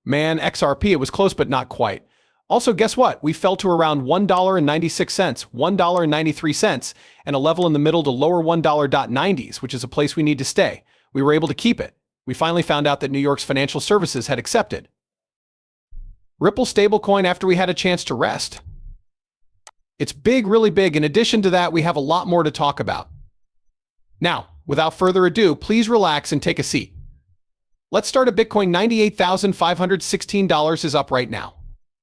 Man, XRP, it was close but not quite. Also, guess what? We fell to around $1.96, $1.93, and a level in the middle to lower $1.90s, which is a place we need to stay. We were able to keep it. We finally found out that New York's financial services had accepted Ripple stablecoin after we had a chance to rest. It's big, really big. In addition to that, we have a lot more to talk about. Now, without further ado, please relax and take a seat. Let's start at Bitcoin. $98,516 is up right now.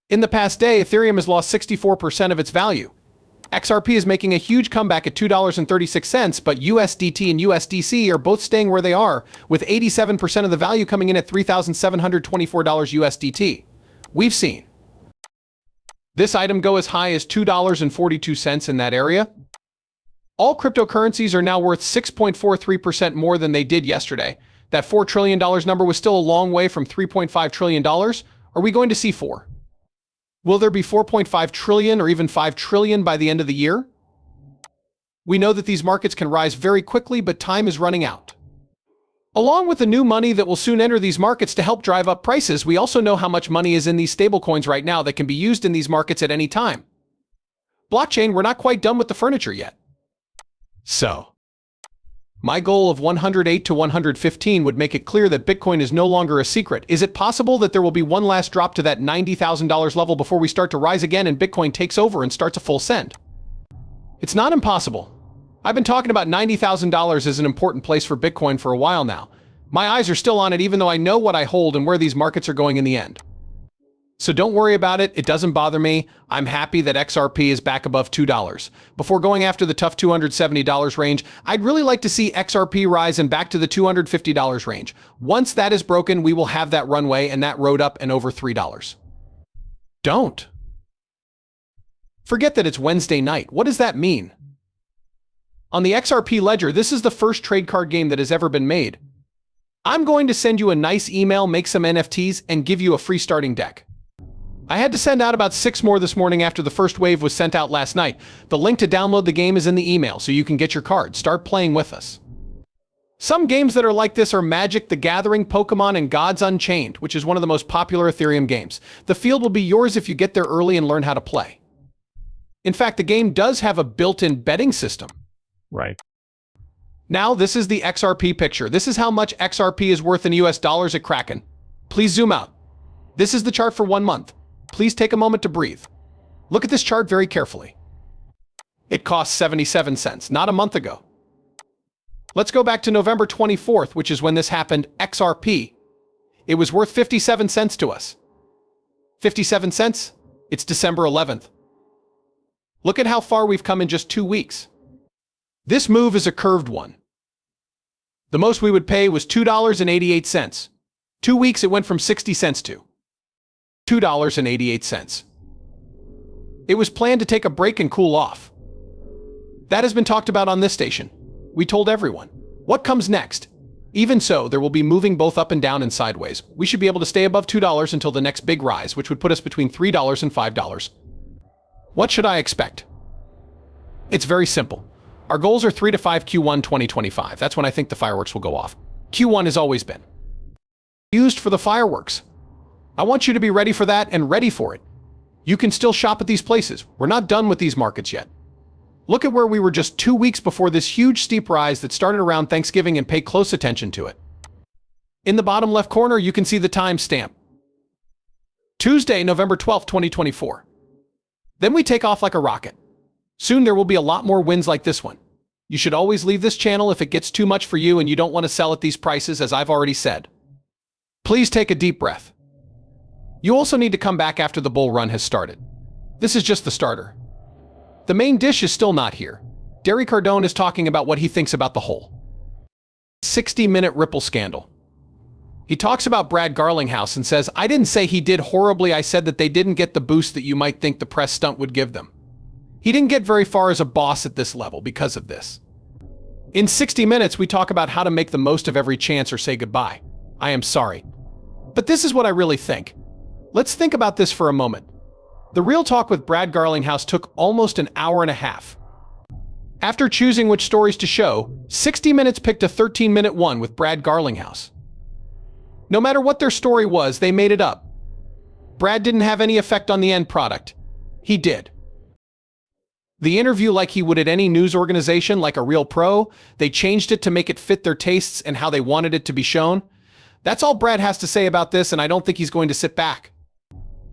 In the past day, Ethereum has lost 64% of its value. XRP is making a huge comeback at $2.36, but USDT and USDC are both staying where they are, with 87% of the value coming in at $3,724 USDT. We've seen this item go as high as $2.42 in that area. All cryptocurrencies are now worth 6.43% more than they did yesterday. That $4 trillion number was still a long way from $3.5 trillion. Are we going to see 4? Will there be 4.5 trillion or even 5 trillion by the end of the year? We know that these markets can rise very quickly, but time is running out. Along with the new money that will soon enter these markets to help drive up prices, we also know how much money is in these stablecoins right now that can be used in these markets at any time. Blockchain, we're not quite done with the furniture yet. So, my goal of 108 to 115 would make it clear that Bitcoin is no longer a secret. Is it possible that there will be one last drop to that $90,000 level before we start to rise again and Bitcoin takes over and starts a full send? It's not impossible. I've been talking about $90,000 as an important place for Bitcoin for a while now. My eyes are still on it even though I know what I hold and where these markets are going in the end. So don't worry about it. It doesn't bother me. I'm happy that XRP is back above $2. Before going after the tough $270 range, I'd really like to see XRP rise and back to the $250 range. Once that is broken, we will have that runway and that road up and over $3. Don't forget that it's Wednesday night. What does that mean? On the XRP ledger, this is the first trade card game that has ever been made. I'm going to send you a nice email, make some NFTs, and give you a free starting deck. I had to send out about 6 more this morning after the first wave was sent out last night. The link to download the game is in the email, so you can get your card. Start playing with us. Some games that are like this are Magic: The Gathering, Pokemon, and Gods Unchained, which is one of the most popular Ethereum games. The field will be yours if you get there early and learn how to play. In fact, the game does have a built-in betting system. Right. Now, this is the XRP picture. This is how much XRP is worth in US dollars at Kraken. Please zoom out. This is the chart for 1 month. Please take a moment to breathe. Look at this chart very carefully. It cost 77 cents, not a month ago. Let's go back to November 24th, which is when this happened. XRP. It was worth 57 cents to us. 57 cents? It's December 11th. Look at how far we've come in just 2 weeks. This move is a curved one. The most we would pay was $2.88. 2 weeks it went from 60 cents to $2.88. It was planned to take a break and cool off. That has been talked about on this station. We told everyone. What comes next? Even so, there will be moving both up and down and sideways. We should be able to stay above $2 until the next big rise, which would put us between $3 and $5. What should I expect? It's very simple. Our goals are 3 to 5 Q1 2025. That's when I think the fireworks will go off. Q1 has always been used for the fireworks. I want you to be ready for that and ready for it. You can still shop at these places. We're not done with these markets yet. Look at where we were just 2 weeks before this huge steep rise that started around Thanksgiving and pay close attention to it. In the bottom left corner, you can see the timestamp. Tuesday, November 12th, 2024. Then we take off like a rocket. Soon there will be a lot more wins like this one. You should always leave this channel if it gets too much for you and you don't want to sell at these prices, as I've already said. Please take a deep breath. You also need to come back after the bull run has started. This is just the starter. The main dish is still not here. Derry Cardone is talking about what he thinks about the whole 60-minute Ripple scandal. He talks about Brad Garlinghouse and says, "I didn't say he did horribly, I said that they didn't get the boost that you might think the press stunt would give them." He didn't get very far as a boss at this level because of this. In 60 minutes, we talk about how to make the most of every chance or say goodbye. I am sorry. But this is what I really think. Let's think about this for a moment. The Real Talk with Brad Garlinghouse took almost an hour and a half. After choosing which stories to show, 60 Minutes picked a 13-minute one with Brad Garlinghouse. No matter what their story was, they made it up. Brad didn't have any effect on the end product. He did. The interview, like he would at any news organization, like a real pro, they changed it to make it fit their tastes and how they wanted it to be shown. That's all Brad has to say about this, and I don't think he's going to sit back.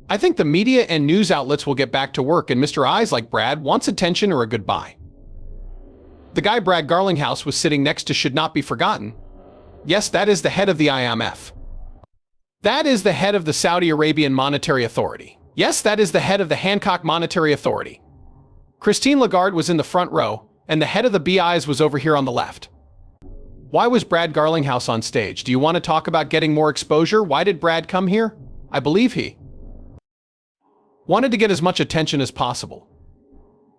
I think the media and news outlets will get back to work, and Mr. Eyes like Brad wants attention or a goodbye. The guy Brad Garlinghouse was sitting next to should not be forgotten. Yes, that is the head of the IMF. That is the head of the Saudi Arabian Monetary Authority. Yes, that is the head of the Hancock Monetary Authority. Christine Lagarde was in the front row, and the head of the BIs was over here on the left. Why was Brad Garlinghouse on stage? Do you want to talk about getting more exposure? Why did Brad come here? I believe he wanted to get as much attention as possible.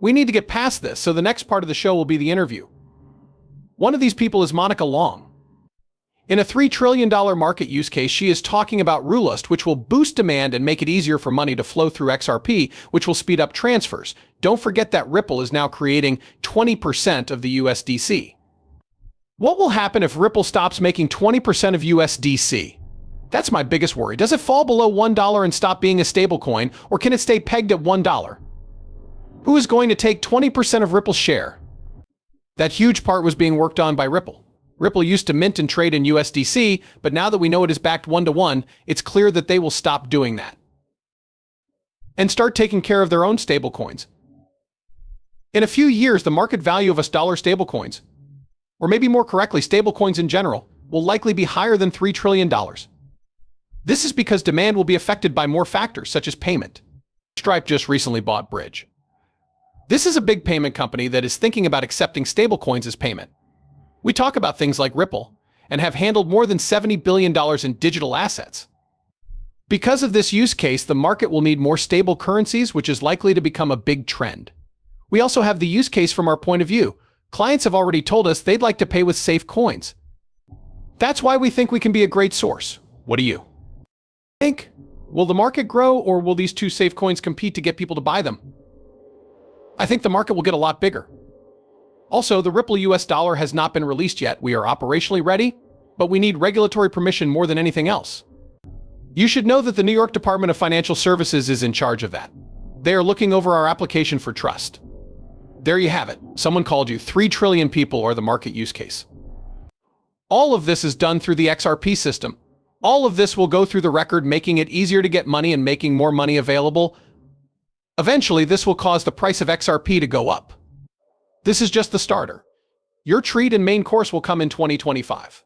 We need to get past this, so the next part of the show will be the interview. One of these people is Monica Long. In a $3 trillion market use case, she is talking about Rulust, which will boost demand and make it easier for money to flow through XRP, which will speed up transfers. Don't forget that Ripple is now creating 20% of the USDC. What will happen if Ripple stops making 20% of USDC? That's my biggest worry. Does it fall below $1 and stop being a stablecoin, or can it stay pegged at $1? Who is going to take 20% of Ripple's share? That huge part was being worked on by Ripple. Ripple used to mint and trade in USDC, but now that we know it is backed 1-to-1, it's clear that they will stop doing that and start taking care of their own stablecoins. In a few years, the market value of US dollar stablecoins, or maybe more correctly, stablecoins in general, will likely be higher than $3 trillion. This is because demand will be affected by more factors, such as payment. Stripe just recently bought Bridge. This is a big payment company that is thinking about accepting stablecoins as payment. We talk about things like Ripple and have handled more than $70 billion in digital assets. Because of this use case, the market will need more stable currencies, which is likely to become a big trend. We also have the use case from our point of view. Clients have already told us they'd like to pay with safe coins. That's why we think we can be a great source. What do you think? Will the market grow, or will these two safe coins compete to get people to buy them? I think the market will get a lot bigger. Also, the Ripple US dollar has not been released yet. We are operationally ready, but we need regulatory permission more than anything else. You should know that the New York Department of Financial Services is in charge of that. They are looking over our application for trust. There you have it. Someone called you 3 trillion people, or the market use case. All of this is done through the XRP system. All of this will go through the record, making it easier to get money and making more money available. Eventually, this will cause the price of XRP to go up. This is just the starter. Your treat and main course will come in 2025.